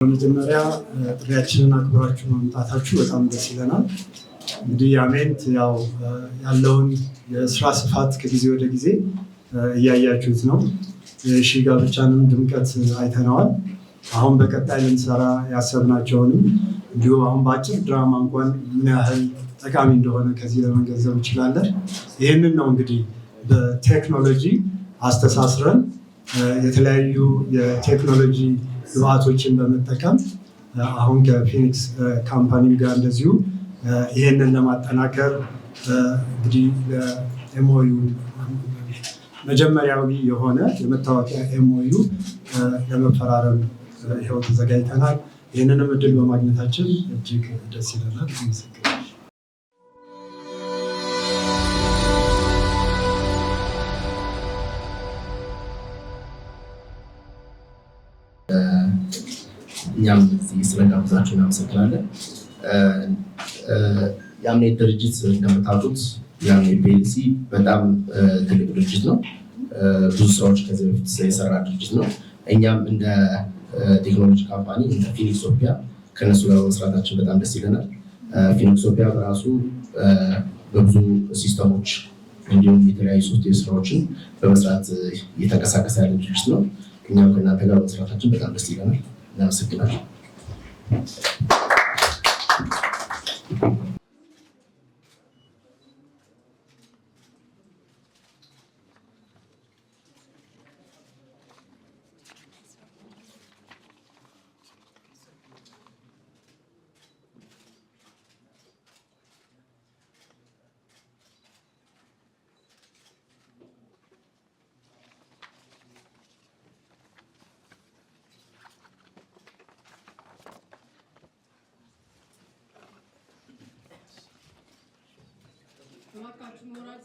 በመጀመሪያ ጥሪያችንን አክብራችሁ መምጣታችሁ በጣም ደስ ይለናል። እንግዲህ አሜንት ያለውን የስራ ስፋት ከጊዜ ወደ ጊዜ እያያችሁት ነው። የሺ ጋብቻንም ድምቀት አይተነዋል። አሁን በቀጣይ ልንሰራ ያሰብናቸውንም እንዲሁ አሁን በአጭር ድራማ እንኳን ምን ያህል ጠቃሚ እንደሆነ ከዚህ ለመገንዘብ እንችላለን። ይህንን ነው እንግዲህ በቴክኖሎጂ አስተሳስረን የተለያዩ የቴክኖሎጂ ግብአቶችን በመጠቀም አሁን ከፊኒክስ ካምፓኒ ጋር እንደዚሁ ይህንን ለማጠናከር እንግዲህ ለኤምኦዩ መጀመሪያዊ የሆነ የመታወቂያ ኤምኦዩ ለመፈራረም ይኸው ተዘጋጅተናል። ይህንንም እድል በማግኘታችን እጅግ ደስ ይለናል። እኛም ስለጋበዛችሁ እናመሰግናለን። የአምኔት ድርጅት እንደምታውቁት የአምኔት ፒኤልሲ በጣም ትልቅ ድርጅት ነው። ብዙ ስራዎች ከዚህ በፊት የሰራ ድርጅት ነው። እኛም እንደ ቴክኖሎጂ ካምፓኒ እንደ ፊኒክሶፒያ ከነሱ ጋር መስራታችን በጣም ደስ ይለናል። ፊኒክሶፒያ በራሱ በብዙ ሲስተሞች እንዲሁም የተለያዩ ሶፍትዌር ስራዎችን በመስራት እየተንቀሳቀሰ ያለ ድርጅት ነው። እኛም ከእናንተ ጋር መስራታችን በጣም ደስ ይለናል። እናመሰግናለን። Muhakkak moral